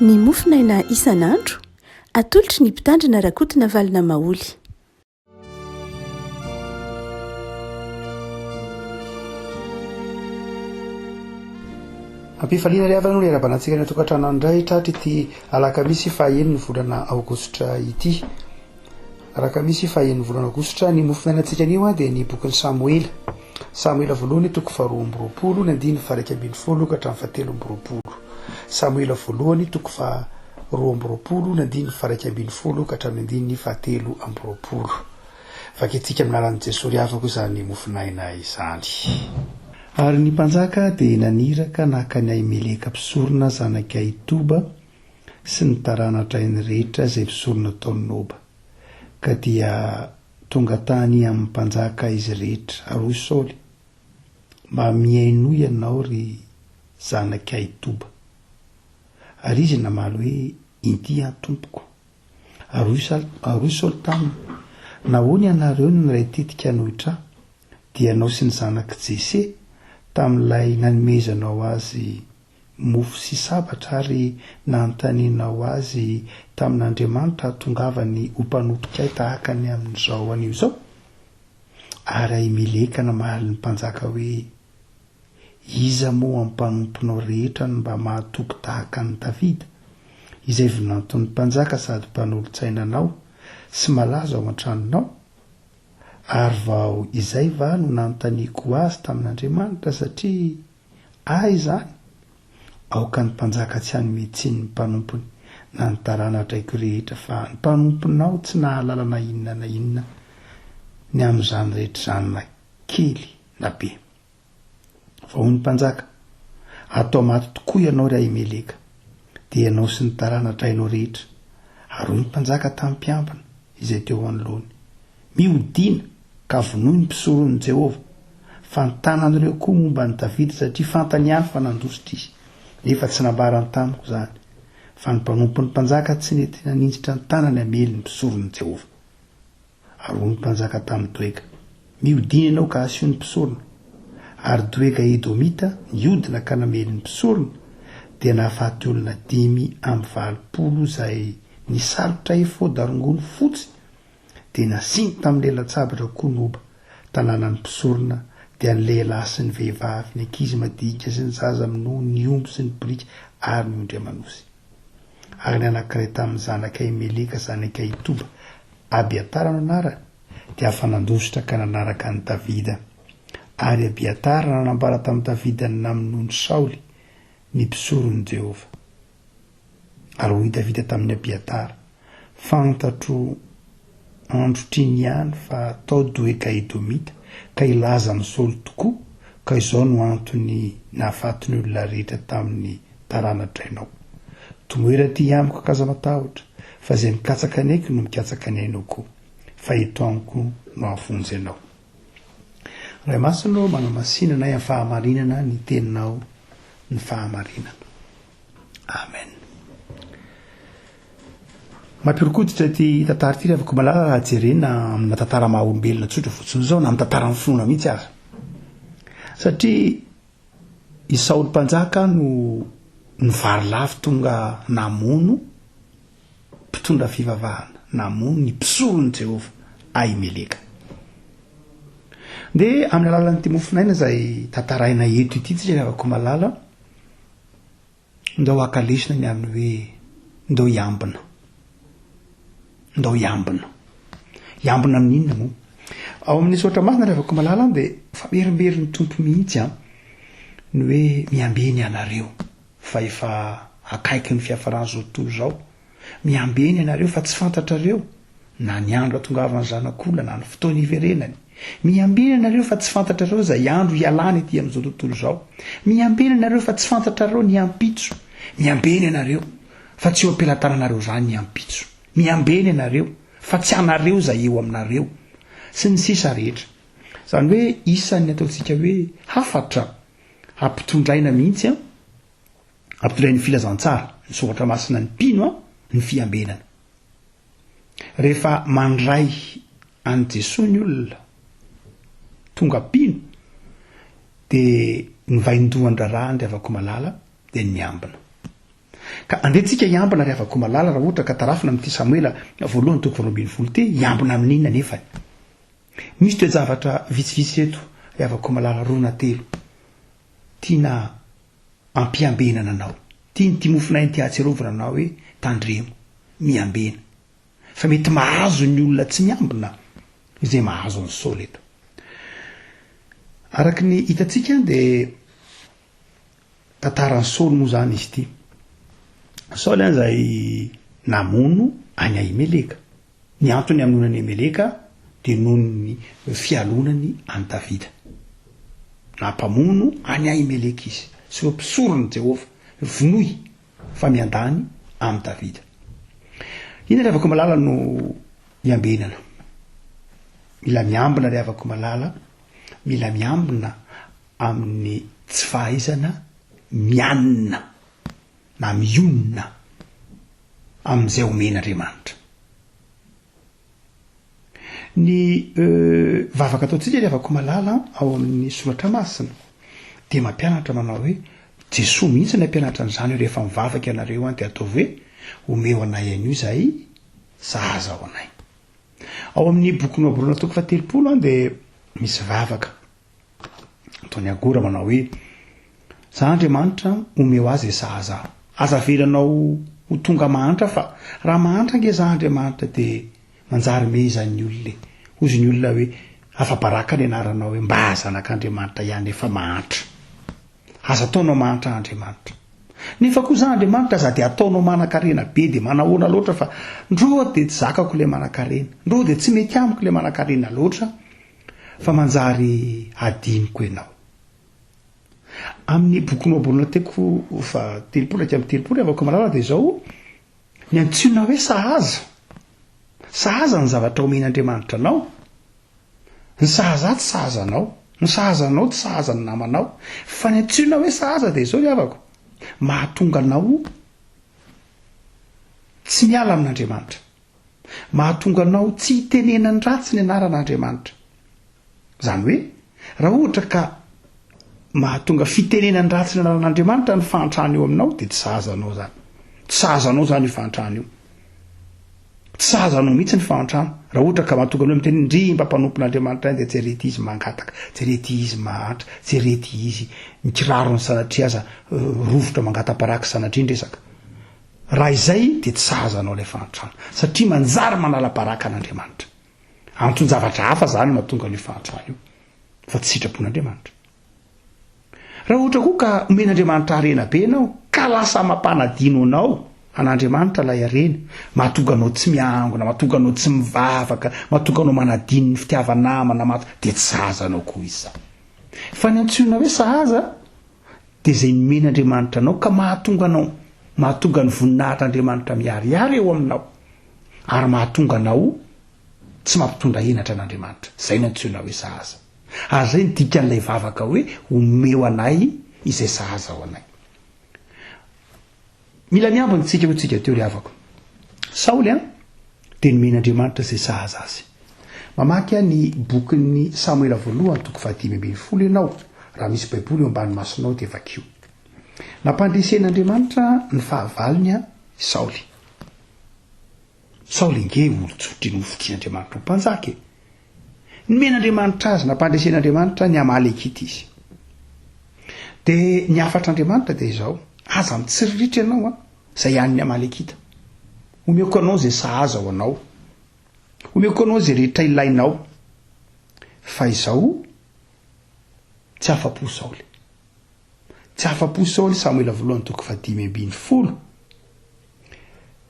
ny mofinaina isan'andro atolotry ny mpitandrina rakotina valina maoly. ampifaliana ry avana no lerabanatsika ny atokantrano andray tratra ity alakamisy fahaeniny volana aogositra ity. Alakamisy fahaeniny volana aogositra ny mofinainantsika anio a dia ny bokin'ny Samoela voalohany toko faharoa amby roapolo ny andiny faraika ambin'ny folo ka hatramin'ny fahatelo amby roapolo. Samoela voalohany toko faharoa amby roapolo ny andiny faraika ambin'ny folo ka hatramin'ny andiny fahatelo amby roapolo. Vaketsika aminaran'i Jesosy afaka izany mofinaina izany. Ary ny mpanjaka dia naniraka naka ny Ahimeleka mpisorona zanaka Ahitoba sy ny taranatra iny rehetra izay mpisorona taon'ny Noba, ka dia tonga tany amin'ny mpanjaka izy rehetra aroy Saoly, mba miaino ianao ry zanaka Ahitoba. Ary izy namaly hoe inty tompoko. Aroy Saoly taminy, nahoany ianareo ny ray tetika nohitra dia anao sy ny zanaka Jese tamin'ilay nanomezanao azy mofo sy sabatra ary nanontanianao azy tamin'Andriamanitra hatongavany ho mpanompoka tahaka ny amin'izao anio izao. Ary Ahimeleka namaly ny mpanjaka hoe iza moa ampanomponao rehetra no mba mahatoky tahaka ny Davida, izay vinanton'ny mpanjaka sady mpanolotsaina anao sy malaza ao an-tranonao. Ary vao izay va no nanontaniako azy tamin'Andriamanitra satria izany aoka ny mpanjaka tsy hanometsiny ny mpanompony na ny taranatraiko rehetra, fa ny mpanomponao tsy nahalala na inona ny amin'izany rehetra zanona kely na be. Vao ny mpanjaka, atao maty tokoa ianao ry Ahimeleka, dia ianao sy ny taranatra hainao rehetra. Ary ny mpanjaka tamin'ny mpiambina izay teo anoloany, mihodina ka vonoy ny mpisoron'i Jehova, fantanan'ireo koa momba ny Davida satria fantany ihany fa nandositra izy, nefa tsy nambarany tamiko izany. Fa ny mpanompon'ny mpanjaka tsy nety naninjitra ny tanany hamely ny mpisoron'i Jehova. Ary ny mpanjaka tamin'ny Doega, mihodina ianao ka asio ny mpisorona. Ary Doega Edomita nihodina ka namely ny mpisorona, dia nahafaty olona 520 izay nisarotra efody arongolo fotsy, dia nasiany tamin'ny lela-tsabatra koa Noba, tanànany mpisorona, dia ny lehilahy sy ny vehivavy, ny ankizy madinika sy ny zaza minoa, ny omby sy ny borika ary ny ondry amanosy. Ary ny anankiray tamin'ny zanaka Ahimeleka zanaka Ahitoba, Abiatara no anarany, dia afa nandositra ka nanaraka ny Davida. Ary Abiatara nanambara tamin'ny Davida ny namonoany Saoly ny mpisoron'i Jehova. Ary hoy Davida tamin'ny Abiatara, fantatro andro triny ihany fa atao Doega Edomita ka ilaza amin'ny Saoly tokoa, ka izao no antony nahafatiny olona rehetra tamin'ny taranatra ianao. Tomoera ty amiko kaza matahotra, fa izay mikatsaka ny aiko no mikatsaka ny ainao koa, fa eto amiko no afonjy ianao. Ray masino manamasinana amin'ny fahamarinana ny teninao ny fahamarinana. Amen. Mampirokotitra ty tantara ty rehefa malala raha jerena amina tantara maha-olombelona tsotra fotsiny zao na amin'ny tantara ny finoana mihitsy aza. Satria i Saoly mpanjaka no vary lafy tonga namono mpitondra fivavahana, namono ny mpisoron'i Jehova Ahimeleka. Dia amin'ny alalan'ity mofinaina izay tantaraina eto ity tsy rehefa malala, ndao akalesina ny amin'ny hoe ndao iambina. Ndao iambina amin'inona moa? Ao amin'ny soatra masina rehefa malala dia famerimbery ny tompo mihitsy ny hoe miambeny anareo fa efa akaiky ny fiafarany zao tontolo zao. Miambeny anareo fa tsy fantatrareo na ny andro atongavany zanak'olona na ny fotoana iverenany. Miambeny anareo fa tsy fantatrareo izay andro hialany ety amin'izao tontolo zao. Miambeny anareo fa tsy fantatrareo ny ampitso. Miambeny anareo fa tsy eo ampelantananareo zany ny ampitso. Miambeny anareo fa tsy anareo izay eo aminareo sy ny sisa rehetra. Izany hoe isan'ny ataontsika hoe hafatra hampitondraina mihitsy hampitondrainy filazantsara ny soratra masina ny mpino ny fiambenana. Rehefa mandray an' Jesosy ny olona tonga pino dia ny vaindohan-drarahany rehefa malala dia ny miambina. ka andehantsika hiambina ry avako malala raha ohatra ka tarafina amin'ity Samoela voalohany toko 20 ty hiambina amin'inona nefa misy toe zavatra vitsivitsy eto ry avako malala rona telo tiana ampiambenana anao tiany ty mofinainy ty atserovana anao hoe tandremo miambena fa mety mahazo ny olona tsy miambina izay mahazo ny Saoly eto araky ny hitatsika dia tantarany Saoly moa zany izy ity Saoly zay namono any Ahimeleka ny antony hamonony Ahimeleka dia noho ny fialonany any Davida nampamono any Ahimeleka izy sy eo mpisorony Jehova vonoy fa miandany amin'ny Davida ina ry avako malala no miambenana mila miambina ry avako malala mila miambina amin'ny tsy fahaizana mianina na mionina amin'izay omen'Andriamanitra ny vavaka ataontsika ry avako malala ao amin'ny soratra masina dia mampianatra manao hoe Jesoa mihitsy ny ampianatra an'izany rehefa mivavaka ianareo any dia ataovy hoe omeo anay an'io izay zaza ao anay ao amin'ny boky Noaborona toko 30 dia misy vavaka ataony agora manao hoe za Andriamanitra omeo azy zaza aza velanao ho tonga mahantra fa raha mahantra nge za Andriamanitra dia manjary mehizan'ny olona ozy ny olona hoe afa-baraka ny anaranao hoe mba zanak'Andriamanitra ihany efa mahantra aza ataonao mahantra Andriamanitra nefa koa za Andriamanitra za dia ataonao manan-karena be dia manahoana loatra fa ndro dia tsy zakako ilay manan-karena ndro dia tsy mety amiko ilay manan-karena loatra fa manjary adiniko ianao amin'ny boky Noaborona teko fa 30 avako malala dia izao ny antsoina hoe sahaza ny zavatra omen'Andriamanitra anao ny sahaza tsy sahazanao ny sahazanao tsy sahazany namanao fa ny antsoina hoe sahaza dia izao ry avako mahatonga anao tsy miala amin'Andriamanitra mahatonga anao tsy hitenenany ratsy ny anaran'Andriamanitra zany hoe raha ohatra ka mahatonga fitenenany ratsy ny anaran'Andriamanitra ny fahantrany eo aminao dia tsy sahazanao zany io fahantrany io tsy sahazanao mihitsy ny fahantrano raha ohatra ka mahatonga anao miteny ndry mpampanompon'Andriamanitra dia tsy rety izy mangataka tsy rety izy mahatra tsy rety izy mikiraro ny sanatria aza rovotra mangata-paraka sanatria ndresaka raha izay dia tsy sahazanao ilay fahantrano satria manjary manala-baraka an'Andriamanitra antony zavatra hafa zany mahatonga ny fahantrano io fa tsy sitrapon'Andriamanitra raha ohatra koa ka omen'Andriamanitra arena be ianao ka lasa mampanadino anao an'Andriamanitra ilay arena mahatonga anao tsy miangona mahatonga anao tsy mivavaka mahatonga anao manadino ny fitiavanamana dia tsy sahazanao koa izy zany fa ny antsoina hoe sahaza dia izay nomen'Andriamanitra anao ka mahatonga ny voninahitr'Andriamanitra miariary eo aminao ary mahatonga anao tsy mampitondra henatra an'Andriamanitra izay no antsoina hoe sahaza ary izay ny dikan'ilay vavaka hoe omeo anay izay sahaza ao anay mila miambiny tsika ho tsika teo ry havako Saoly dia nomen'Andriamanitra izay sahaza azy mamaky ny bokin'ny Samoela voalohany toko 5 ianao raha misy baiboly eo ambany masonao dia vakio nampandresen'Andriamanitra ny fahavalony Saoly nge olotsotry ny ofotian'Andriamanitra ho mpanjaka nomen'Andriamanitra azy nampandresen'Andriamanitra ny Amalekita izy dia ny afatr'Andriamanitra dia izao aza mitsiriritry ianao izay ihan'ny Amalekita omeko anao izay sahaza ao anao omeko anao izay rehetra ilainao fa izao tsy afa-po Saoly Samoela voalohany toko 5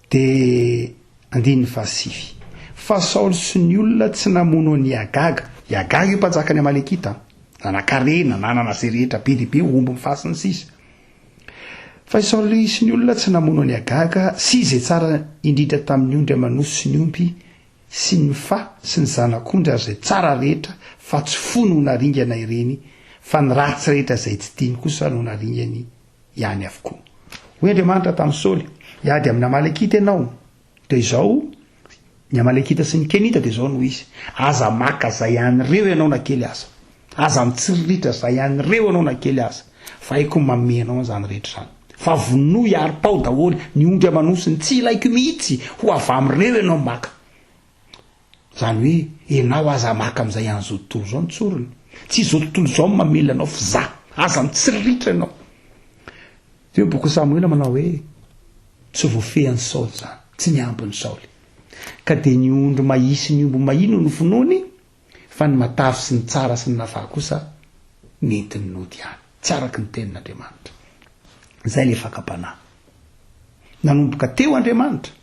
dia 9 fa Saoly sy ny olona tsy namono ny Agaga io mpanjaka ny Amalekita nanan-karena nanana izay rehetra be dia be omby mifasiny sisa fa Saoly sy ny olona tsy namono ny Agaga sy izay tsara indrindra tamin'ny ondry amanosy sy ny ompy sy ny fa sy ny zanak'ondry ary izay tsara rehetra fa tsy fo no naringana ireny fa ny ratsy rehetra izay tsy tiany kosa no naringany ihany avokoa hoy Andriamanitra tamin'ny Saoly hiady amin'ny Amalekita ianao dia izao ny Amalekita sy ny Kenita dia izao no izy aza maka izay an'ireo ianao nakely aza mitsiritritra izay an'ireo ianao nakely aza fa haiko mameno anao zany rehetra zany fa vonoy ary-pao daholy ny ondry amanosiny tsy ilaiko mihitsy ho avy am'ireo ianao maka zany hoe ianao aza maka am'izay an'izao tontolo zao nitsorony tsy izao tontolo zao mamela anao fa za aza mitsiriritrra ianao de boky Samoela manao hoe tsy voafehan'ny Saoly zany tsy niambiny Saoly ka de ny ondro mahisy ny ombo mahino ny vonony fa ny matafy sy ny tsara sy ny nafà kosa nentiny nody ihany tsy araky ny tenin'Andriamanitra zay le fakapanahy nanomboka teo Andriamanitra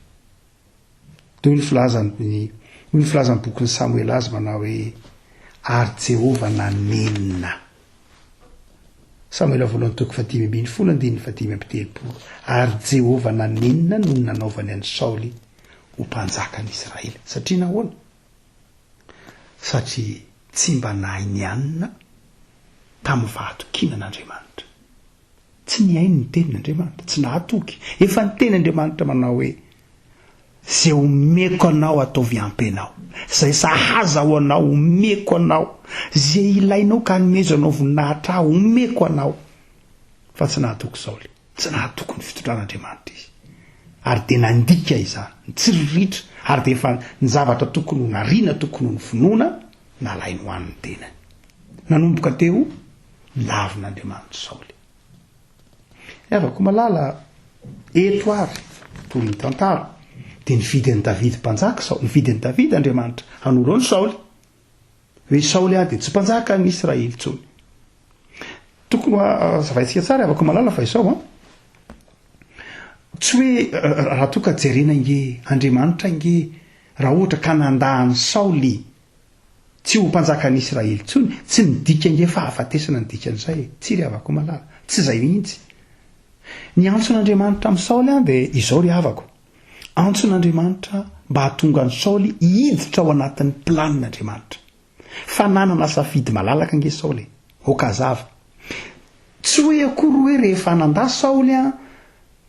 de ny filazany bokin'ny Samoela azy manao hoe ary Jehova nanenina Samoela voalohany toko 5:10 ary Jehova nanenina no nanaovany an'i Saoly ho mpanjakan'i Israely satria nahoana satria tsy mba nahainy anina tamin'ny vahatokinan'Andriamanitra tsy niainy ny tenin'Andriamanitra tsy nahatoky efa ny tenin'Andriamanitra manao hoe zay omeko anao ataovy ampy anao zay sahaza ho anao omeko anao zay ilainao ka nomezo anao voninahitra aho omeko anao fa tsy nahatoky Saoly tsy nahatoky ny fitondran'Andriamanitra izy ary de nandika izany ntsiriritra ary de efa ny zavatra tokony ho nariana tokony ho ny vonoana nalainy ho an'ny tenany nanomboka teo lavin'Andriamanitra Saoly avako malala eto ary toy ny tantara de nividin'ny David mpanjaka Saoly nividin'ny David Andriamanitra hanorony Saoly hoe Saoly de tsy mpanjaka ny Israely tsony tokony zavaitsika tsara avako malala fa izao tsy hoe raha toka jerena nge Andriamanitra nge raha ohatra ka nandahany Saoly tsy ho mpanjaka ny Israely tsony tsy nidika nge fa hafatesana nidikan'izay tsy ry avako malala tsy zay mihitsy ny antson'Andriamanitra amin'ny Saoly de izao ry havako antson'Andriamanitra mba hahatonga ny Saoly hiditra ao anatin'ny planin'Andriamanitra fa nanana safidy malalaka nge Saoly okazava tsy hoe akory hoe rehefa nandà Saoly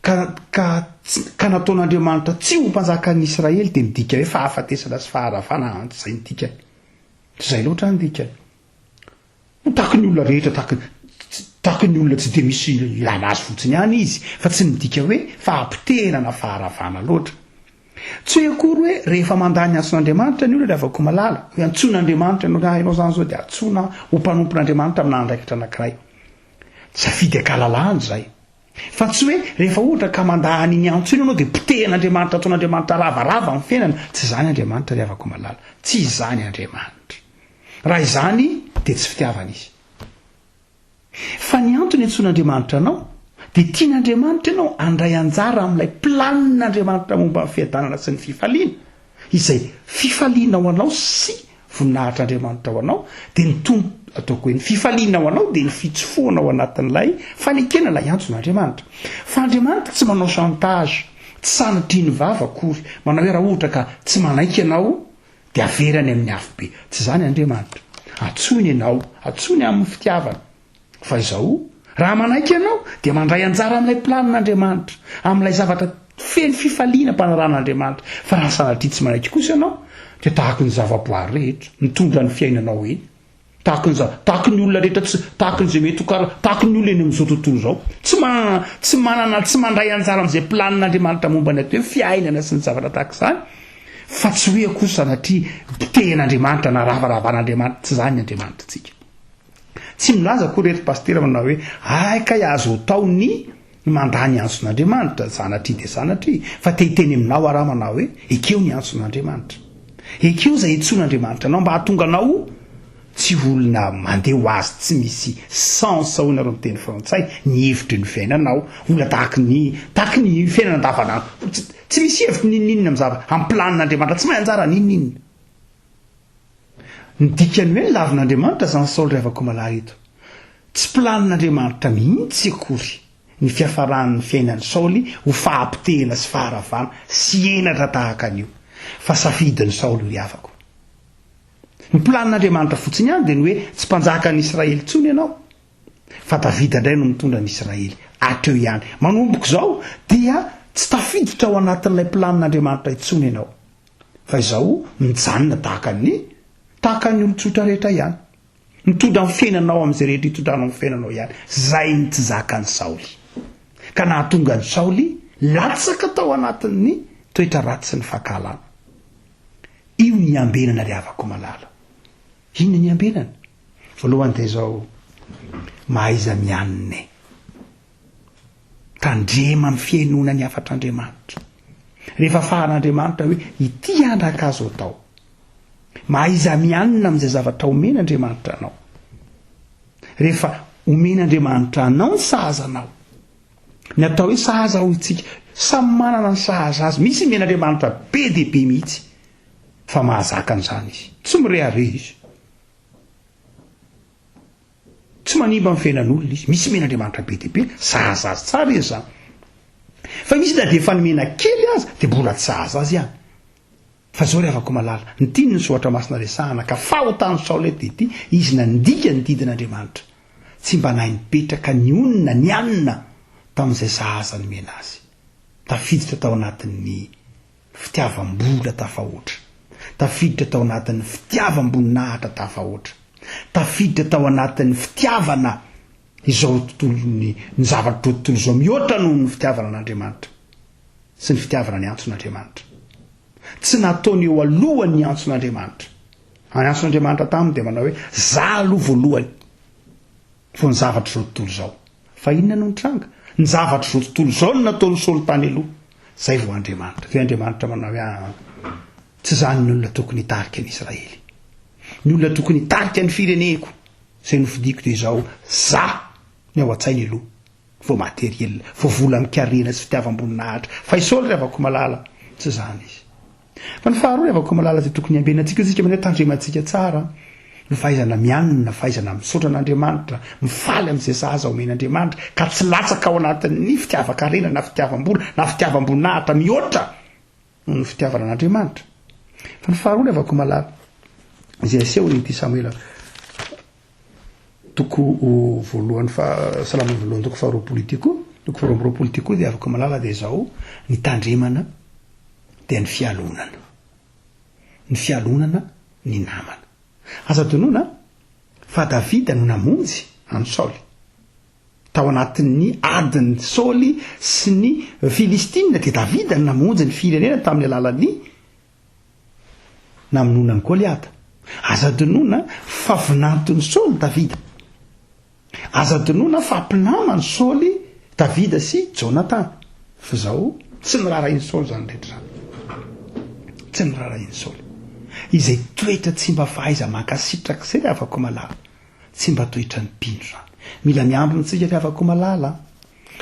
ka nataon'Andriamanitra tsy ho mpanjaka ny Israely de midika hoe fa hafatesana sy faharavana antsy zay nidikany zay loatra nidikany tahaka ny olona rehetra tahaka ny olona tsy de misy ilana azy fotsiny ihany izy fa tsy midika hoe fa hampitenana faharavana loatra tsy hoe akory hoe rehefa mandany antson'Andriamanitra ny olona le avako malala hoe antson'Andriamanitra ianao zany zao de antsona ho mpanompon'Andriamanitra amin'ny andraikitra anankiray safidy akalalahany zay fa tsy hoe rehefa ohatra ka mandahany ny antso iny ianao de pitehan'Andriamanitra ataon'Andriamanitra lavarava amin'ny fiainana tsy zany Andriamanitra ry avako malala tsy izany Andriamanitra raha izany de tsy fitiavana izy fa ny antony antson'Andriamanitra anao de tian'Andriamanitra ianao andray anjara amin'ilay planin'Andriamanitra momba ny fiadanana sy ny fifaliana izay fifaliana ho anao sy voninahitr'Andriamanitra ho anao de ny tombo ataoko hoe ny fifaliana ho anao de ny fitsofoana ao anatin'ilay fanekena ilay antson'Andriamanitra fa Andriamanitra tsy manao chantage tsy sanatriny vava akory manao hoe raha ohatra ka tsy manaiky ianao de averany amin'ny afobe tsy zany Andriamanitra atsony ianao atsony amin'ny fitiavana fa izao raha manaiky ianao de mandray anjara amin'ilay planin'Andriamanitra amin'ilay zavatra feny fifaliana mpanarahan'Andriamanitra fa raha sanatria tsy manaiky kosa ianao de tahaka ny zavaboary rehetra mitondra ny fiainanao eny tahaka ny olona rehetra tahaka nyzay mety tahaka ny olona eny amin'izao tontolo zao tsy mandray anjara amin'izay planin'Andriamanitra momba ny atao hoe fiainana sy ny zavatra tahaka izany fa tsy hoe akory sanatria bitehan'Andriamanitra na ravaravan'Andriamanitra tsy zany Andriamanitra tsika tsy milaza koa reto pastera manao hoe aika azo atao ny mandany antson'Andriamanitra zanatria de zanatria fa tehiteny aminao araha manao hoe ekeo ny antson'Andriamanitra ekeo zay etson'Andriamanitra anao mba hahatonga anao tsy olona mandeha ho azy tsy misy sens hoina ro miteny frantsay ny hevitry ny fiainanao olona tahaka ny fiainana andavanandro tsy misy hevitry ninninina am'zava amin'ny planin'Andriamanitra tsy mahay anjara ninninina ny dikany hoe ny lavin'Andriamanitra zany Saoly revako malala eto tsy planin'Andriamanitra mihitsy akory ny fiafaran'ny fiainan'ny Saoly ho fahampitehana sy faharavana sy enatra tahaka an'io fa safidin'ny Saoly ry havako ny planin'Andriamanitra fotsiny ihany de ny hoe tsy mpanjaka ny Israely tsony ianao fa Davida indray no mitondra ny Israely atreo ihany manomboko zao dia tsy tafiditra ao anatin'ilay planin'Andriamanitra itsony ianao fa izao mijanona tahaka ny olotsotra rehetra ihany mitondra amin'ny fiainanao amin'izay rehetra hitondranao amin'ny fiainanao ihany zay ny tsy zakany Saoly ka nahatonga ny Saoly latsaka tao anatin'ny toetra ratsy ny fahakalana. Io ny ambenana ry havako malala. Inona ny ambenana? Voalohany dia izao mahaiza mianina tandrema amin'ny fiainona ny afatr'Andriamanitra. Rehefa fahan'Andriamanitra hoe ity andraka azo atao, mahaiza mianina amin'izay zavatra omen'Andriamanitra anao. Rehefa omen'Andriamanitra anao ny sahaza anao, ny atao hoe sahaza ho itsika samy manana ny sahaza azy. Misy omen'Andriamanitra be dia be mihitsy fa mahazaka an'izany izy, tsy mirehare izy, tsy manimba amin'ny fiainan'olona izy. Misy omen'Andriamanitra be dia be sahaza azy tsara izy zany. Fa misy da dia fanomena kely azy dia mbola tsy sahaza azy ihany. Fa zao ry havako malala, ny tiany ny soatra masina resahana ka fahotany Saoly dia ity izy nandika ny didin'Andriamanitra, tsy mba nahay nipetraka ny onina ny anina tamin'izay sahaza nomena azy. Tafiditra tao anatin'ny fitiavam-bola tafahoatra, tafiditra tao anatin'ny fitiavam-boninahitra tafahoatra, tafiditra tao anatin'ny fitiavana izao tontolony ny zavatra tontolo izao mihoatra noho ny fitiavana an'Andriamanitra sy ny fitiavana ny antson'Andriamanitra. Tsy nataony eo alohany ny antson'Andriamanitra. Ny antson'Andriamanitra taminy dia manao hoe za aloha voalohany vo ny zavatra izao tontolo izao. Fa inona no nitranga? Ny zavatra izao tontolo izao no nataony Saoly tany aloha. Zay vo Andriamanitra. Fa Andriamanitra manao hoe tsy zany ny olona tokony hitarika an'Israely, ny olona tokony hitarika ny fireneko. Zay nofidiko dia izao za ny ao an-tsainy aloha vo materiel, vo vola mikarena sy fitiavam-boninahitra. Fa i Saoly ry havako malala tsy zany izy. Fa ny faharoa ry havako malala dia tokony ambenantsika isika manao tandremantsika tsara, ny fahaizana mianina, fahaizana misaotra an'Andriamanitra, mifaly amin'izay sahaza omen'Andriamanitra ka tsy latsaka ao anatin'ny fitiavan-karena na fitiavam-bola na fitiavam-boninahitra mihoatra noho ny fitiavana an'Andriamanitra. Fa ny faharoa ry havako malala izay aseho ity Samuela toko voalohany salamany voalohany toko faharoa politiko, toko faharoa politiko dia havako malala dia izao ny tandremana dia ny fialonana, ny fialonana ny namana. Aza tonoana fa Davida no namonjy any Saoly tao anatin'ny adin'ny Saoly sy ny Filistina, dia Davida no namonjy ny firenena tamin'ny alalan'ny namononany Goliata. Aza tonoana fa vinantony Saoly Davida. Aza tonoana fa mpinamany Saoly Davida sy Jonathan. Fa zao tsy nirarainy Saoly zany rehetra zany, tsy nirarainy Saoly. Izay toetra tsy mba fahaiza mankasitraka izay ry havako malala, tsy mba toetra ny mpino zany. Mila miambina antsika ry havako malala,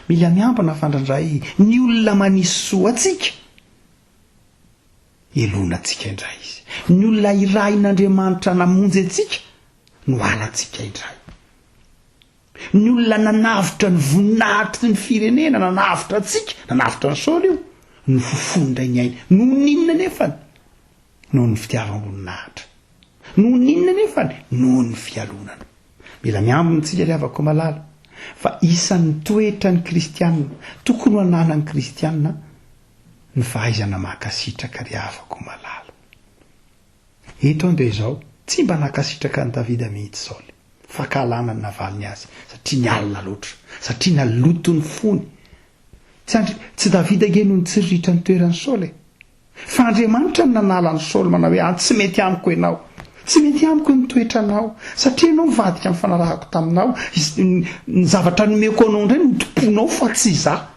mila miambina fandrandray ny olona manisy soa atsika, elona atsika indray izy. Ny olona irain'Andriamanitra namonjy atsika no alantsika indray. Ny olona nanavitra ny voninahitry ny firenena, nanavitra atsika, nanavitra ny Saoly io, no fofondra ny aina. Noho ninona nefany? Noho ny fitiavam-boninahitra. Noho ninona nefany? Noho ny fialonana. Mila miambina antsika ry havako malala fa isan'ny toetra ny kristianina, tokony ho ananan'ny kristianina ny fahaizana mankasitraka ry havako malala. Eto dia izao tsy mba nankasitraka ny Davida mihitsy Saoly, fa kahalana ny navaliny azy satria ny alina loatra, satria naloto ny fony. Tsy Davida ge no nitsiriritra ny toeran'ny Saoly, fa Andriamanitra no nanala ny Saoly manao hoe tsy mety amiko ianao, tsy mety amiko ny toetra anao, satria ianao mivadika amin'ny fanarahako taminao, ny zavatra nomeko anao indray no tomponao fa tsy izaho.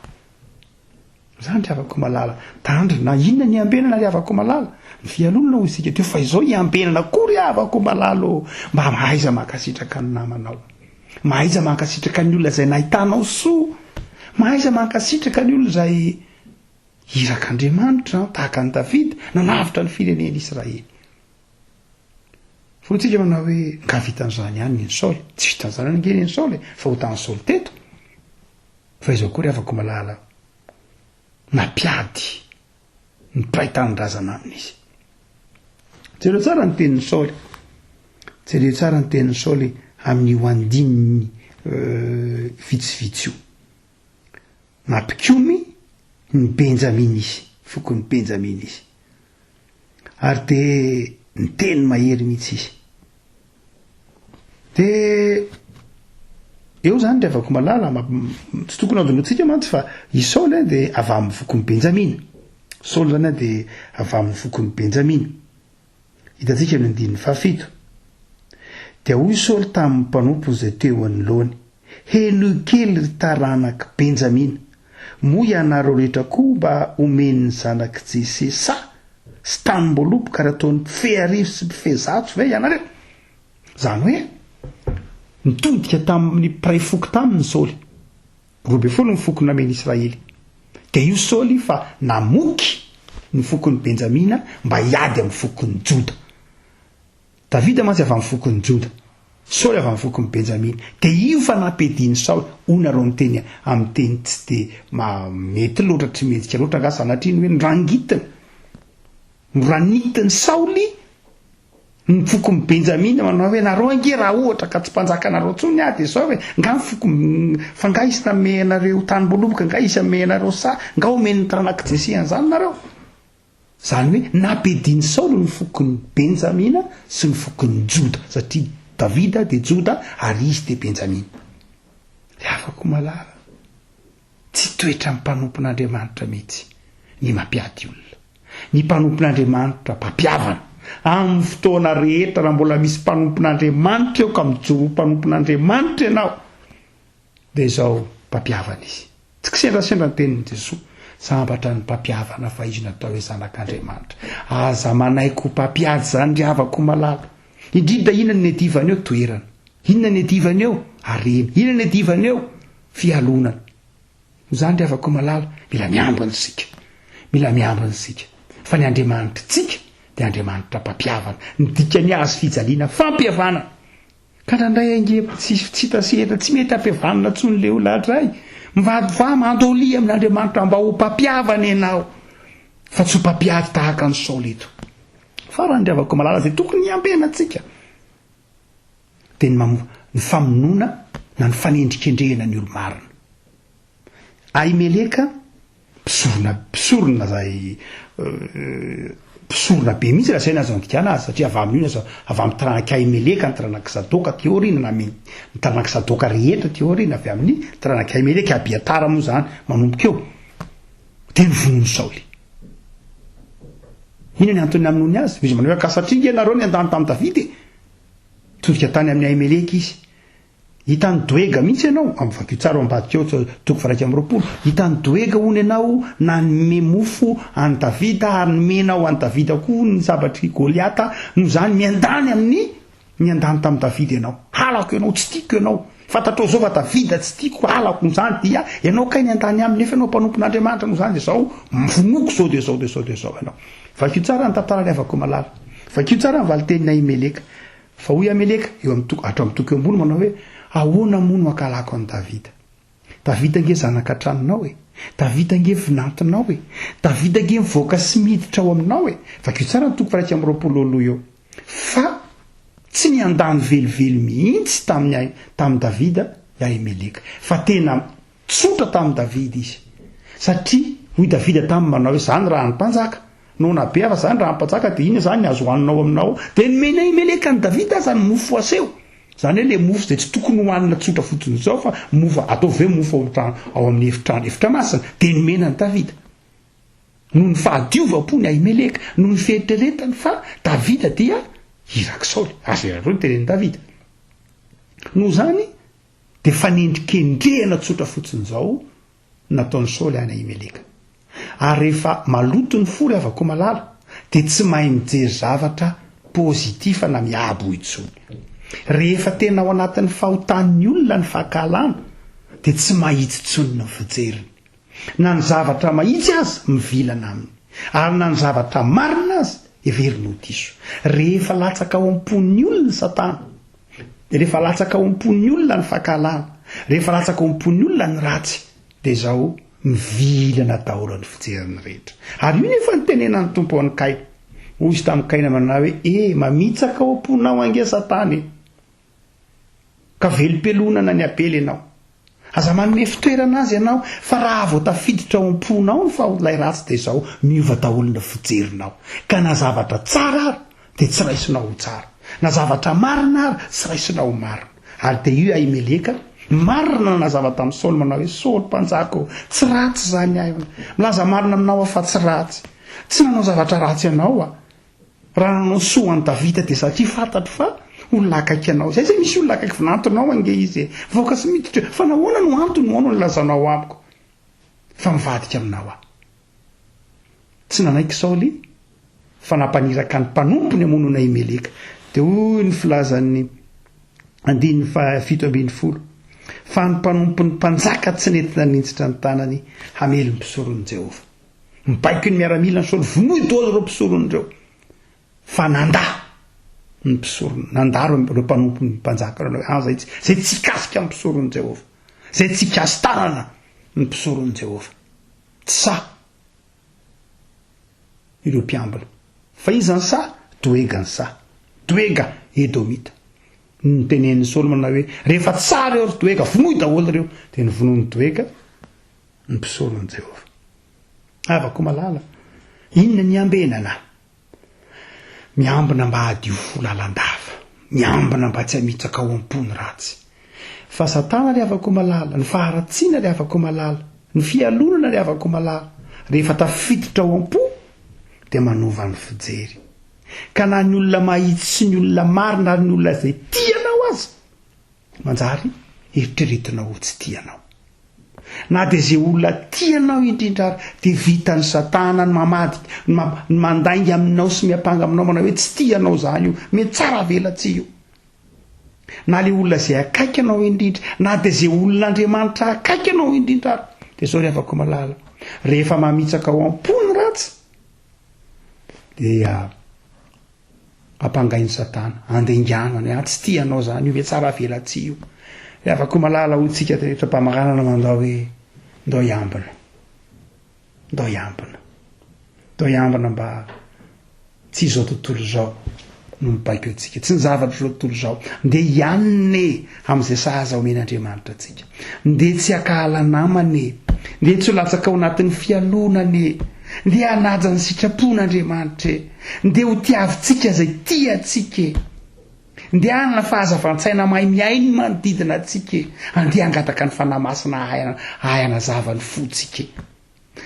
Zany ry havako malala, tandrina inona ny ambenana ry havako malala? Ny fialonana ho isika teo, fa izao iambenana koa ry havako malala, mba mahaiza mankasitraka ny namanao, mahaiza mankasitraka ny olona izay nahitanao soa, mahaiza mankasitraka ny olona izay irak'Andriamanitra tahaka ny Davida nanavitra ny firenen'Israely. Fotsika manao hoe nga vitan'izany ihany ny Saoly, tsy vitan'izany any ngeny ny Saoly fa ho tany Saoly teto. Fa izao koa ry havako malala, nampiady ny mpiray-tanindrazana aminy izy. Jereo tsara ny tenin'ny Saoly, jereo tsara ny tenin'ny Saoly amin'io andininy vitsivitsy io. Nampikomy ny Benjamina izy, fokony Benjamina izy, ary dia ny teny mahery mihitsy izy. Dia eo zany de avako malala tsy tokony adoloantsika mantsy fa i Saoly de avy amin'ny fokon'ny Benjamina. Saoly zany de avy amin'ny fokon'ny Benjamina. Hitantsika amin'ny andininy 7. Dia hoy Saoly tamin'ny mpanompo izay teo anoloany: heno kely ry taranaka Benjamina, moa ianareo rehetra koa mba omeny ny zanaky Jese sa sy tanim-boalopo ka raha ataony mpifeharivo sy mpifezato ve ianareo? Zany hoe nitodika tamin'ny mpiray foko taminy Saoly, 12 ny foko nameny Israely. Dia io Saoly fa namoky ny fokon'ny Benjamina mba hiady amin'ny fokon'ny Joda. Davida mantsy avy amin'ny fokon'ny Joda, Saoly avy amin'ny fokon'ny Benjamina. Dia io fa nampediny Saoly, hoy nareo miteny amin'ny teny tsy de mety loatra, tsy metsika loatra nga sanatria hoe nrangitiny, noranitiny Saoly ny fokon'ny Benjamina, manao hoe nareo ange raha ohatra ka tsy mpanjaka anareo tsony de sao hoe nga fa nga isy name anareo tany-boaloboka, nga isy ame anareo sa nga omeny taranaka Jese an'izany nareo. Zany hoe nampediny Saoly ny fokon'ny Benjamina sy ny fokon'ny Joda, satria Davida de Joda ary izy de Benjamina. Le afako malala, tsy toetra ny mpanompon'Andriamanitra mihitsy ny mampiady olona, ny mpanompon'Andriamanitra mpampiavana amin'ny fotoana rehetra. Raha mbola misy mpanompon'Andriamanitra eo ka mijoro mpanompon'Andriamanitra ianao de izao mpampiavana izy. Tsy kisendrasendra ny tenin'i Jesosy, sambatra ny mpampiavana fa izy natao hoe zanak'Andriamanitra. Aza manaiko mpampiady zany ry havako malala. Indrindra inona ny adivana eo? Toerana. Inona ny adivana eo? Harena. Inona ny adivana eo? Fialonana. Zany ry havako malala, mila miambina isika, mila miambina isika fa ny Andriamanitra tsika de Andriamanitra mpampiavana, ny dikany azy fijaliana fampiavana. Ka nandray ange tsy hitasehatra, tsy mety ampiavanana tsony le olahadray. Mivady va mandolia amin'Andriamanitra mba ho mpampiavana ianao, fa tsy ho mpampiady tahaka ny Saoly eto. Fa raha ndriavako malala zay tokony hiambena antsika de ny famonoana na ny fanendrikendrehana ny olo-marina. Ahimeleka mpisorona zay mpisorona be mihitsy raha zay nazo andikana azy, satria avy amin'io avy amin'ny taranaka Ahimeleka ny taranaka Zadoka teorina, na ny taranaka Zadoka rehetra teorina avy amin'ny taranaka Ahimeleka. Abiatara moa zany manomboka eo de nyvonono Saoly. Ina ny antony amin'ony azy? Izy manao ka satria nge nareo ny andany tamin'ny Davida todika tany amin'ny Ahimeleka izy. Hitany doega mihitsy ianao amin'ny vakio tsara ambadika eo toko faraika amin'ny 20. Hitany doega hony ianao na nome mofo any Davida ary nomenao any Davida koa ny zabatry Goliata, no zany miandany tamin'ny Davida ianao. Halako ianao, tsy tiako ianao. Fantatrao zao fa Davida tsy tiako, halako zany dia ianao kay niandany aminy nefa ianao mpanompon'Andriamanitra no zany de zao mivonoko zao de zao ianao. Vakio tsara ny tantara levako malala. Vakio tsara ny valiten'ny Ahimeleka. Fa hoy Ahimeleka eo amin'ny toko eo ambony manao hoe ahoana moa no ankalako an Davida? Davida nge zanak'antranonao e, Davida nge vinantinao e, Davida nge mivoaka sy miditra ao aminao e. Vakio tsara ny toko faraika amin'ny 20 eo. Fa tsy niandany velively mihitsy tamin'ny Davida Ahimeleka, fa tena tsotra tamin'ny Davida izy, satria hoy Davida tamin'ny manao hoe zany raha ny mpanjaka no nabe fa zany raha ny mpanjaka de iny zany azo hoaninao aminao. De nomeny Ahimeleka ny Davida zany mofo aseho, zany hoe le mofo zay tsy tokony hoanina tsotra fotsiny zao fa mofo ataovy hoe mofo ao amin'ny efitra masina, de nomena ny Davida. No ny fahadiovam-pony Ahimeleka, no ny fieritreretany fa Davida dia irak Saoly, azy irareo ny tenen'ny Davida. No zany de fanendrikendrehana tsotra fotsiny zao nataon'ny Saoly any Ahimeleka. Ary rehefa maloto ny fo avako malala de tsy mahay mijery zavatra pozitiva na miabo itsony. Rehefa tena ao anatin'ny fahotan'ny olona ny fahakalana de tsy mahitsy tsony ny fijeriny. Na ny zavatra mahitsy azy mivilana aminy, ary na ny zavatra marina azy everiny ho diso. Rehefa latsaka ao am-pon'ny olona Satana, rehefa latsaka ao am-pon'ny olona ny fahakalana, rehefa latsaka ao am-pon'ny olona ny ratsy, de zao mivilana daholo ny fijeriny rehetra. Ary io nefa ny tenenany tompo an'ny Kaina. Hoy izy tamin'ny Kaina manao hoe mamitsaka ao am-ponao ange Satana e, ka velom-pelonana ny apely ianao. Aza manome fitoerana azy ianao, fa raha vao tafiditra ao am-ponao ny fahotolay ratsy de zao miova daholo ny fijerinao. Ka na zavatra tsara ary de tsy raisinao ho tsara, na zavatra marina ary tsy raisinao ho marina. Ary de io Ahimeleka marina nazava tamin'ny Saoly manao hoe Saoly mpanjako tsy ratsy zany aina milaza marina aminao fa tsy ratsy tsy nanao zavatra ratsy ianao raha nanao soa any Davida dia satria fantatro fa olona akaiky anao zay misy olona akaiky vinantonao ange izy voaka sy miditra fa nahoana no antony no nilazanao amiko fa mivadika aminao tsy nanaiky Saoly fa nampaniraka ny mpanompony amono Ahimeleka dia hoy ny filazan'ny 7:10 fa ny mpanompony mpanjaka tsy nentina nintsitra ny tanany hamely ny mpisoron'i Jehova mibaiko ny miaramila ny Saoly vonoy daholo ireo mpisoron'ireo fa ny mpisorony nandaro ireo mpanompony mpanjaka zay tsy kasika ny mpisoron'i Jehova zay tsy kasy tanana ny mpisoron'i Jehova sa ireo mpiambina fa izany sa Doega ny sa Doega Edomita nitenen'ny Saoly manao hoe rehefa tsara eo ry Doega vonoy daholo ireo dia ny vonoiny Doega ny mpisoron'i Jehova avako malala inona ny ambenana miambina mba hadio fo lalandava miambina mba tsy hamitsaka ao am-pony ratsy fa Satana ry avako malala ny faharatsiana ry avako malala ny fialonana ry avako malala rehefa tafiditra ao am-po dia manova ny fijery ka na ny olona mahitsy sy ny olona marina ary ny olona zay tianao azy manjary eritreretinao ho tsy tianao na dia zay olona tianao indrindra ary dia vitany Satana ny mamadika ny mandainga aminao sy miapanga aminao manao hoe tsy tianao zany io mety tsara vela tsy io na le olona zay akaiky anao indrindra na dia zay olon'Andriamanitra akaiky anao indrindra ary dia zao ry avako malala rehefa mamitsaka ao am-pony ratsy dia ampangainy Satana andenganany tsy tianao zany io mety tsara vela tsy io ry avako malala hotsika rehetra mpamaranana mandao hoe ndao iambina mba tsy izao tontolo zao no mibaiko antsika tsy ny zavatra zao tontolo zao ndeha ianine amin'izay sahaza omen'Andriamanitra antsika ndeha tsy akala namane ndeha tsy ho latsaka ao anatin'ny fialonane ndeha hanaja ny sitrapon'Andriamanitra ndeha ho tiavintsika zay tiatsika ndeha hanana fahazavan-tsaina mahay miainy manodidina atsika andeha hangataka ny fanamasina ayana zavany fotsika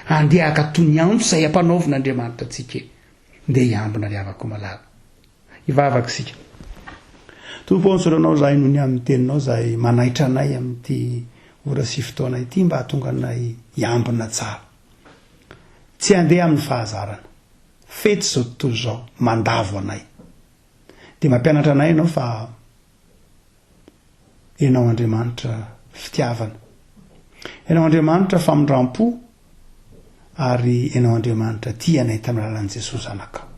andeha hakatony antso izay ampanaovin'Andriamanitra atsika ndeha iambina ry avako malala ivavaka isika tompo ansoranao zahay noho ny amin'ny teninao zahay manaitra anay amin'ity ora sy fotoana ity mba hahatonga anay iambina tsara tsy andeha amin'ny fahazarana fety zao tontolo zao mandavo anay dia mampianatra anay ianao fa ianao Andriamanitra fitiavana ianao Andriamanitra famindram-po ary ianao Andriamanitra tia anay tamin'ny alalan'i Jesosy zanakao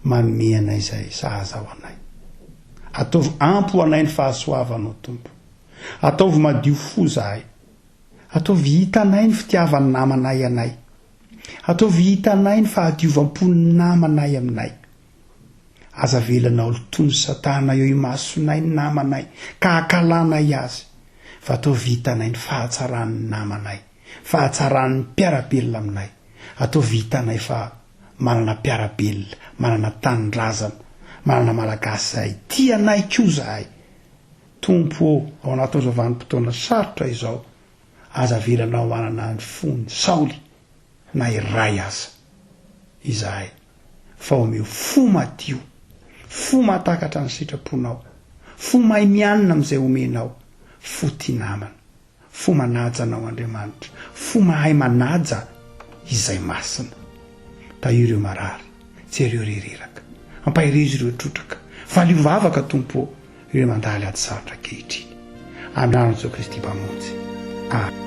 manome anay izay sahaza ho anay ataovy ampo anay ny fahasoavanao tompo ataovy madio fo zahay ataovy hita anay ny fitiavany namanay anay ataovy hita anay ny fahadiovam-pony namanay aminay aza velanao tony Satana eo imasonay ny namanay ka hakalanay azy fa ataovy hita anay ny fahatsarany namanay fahatsarany mpiarabelona aminay ataovy hita anay fa manana mpiarabelona manana tanindrazana manana malagasy zahay tianay koa zahay tompo ao anatin'izao vanim-potoana sarotra izao aza velanao manana ny fony Saoly na iray aza izahay fa omeo fo madio fo mahatakatra ny sitraponao fo mahay mianina amin'izay omenao fo tia namana fo manaja anao Andriamanitra fo mahay manaja izay masina tahiry ireo marary tsy ireo rereraka ampahirizy ireo trotraka valiovavaka tompo ireo mandaly ady sarotra kehitriny amin'ny anarany Jesosy Kristy mpamonjy.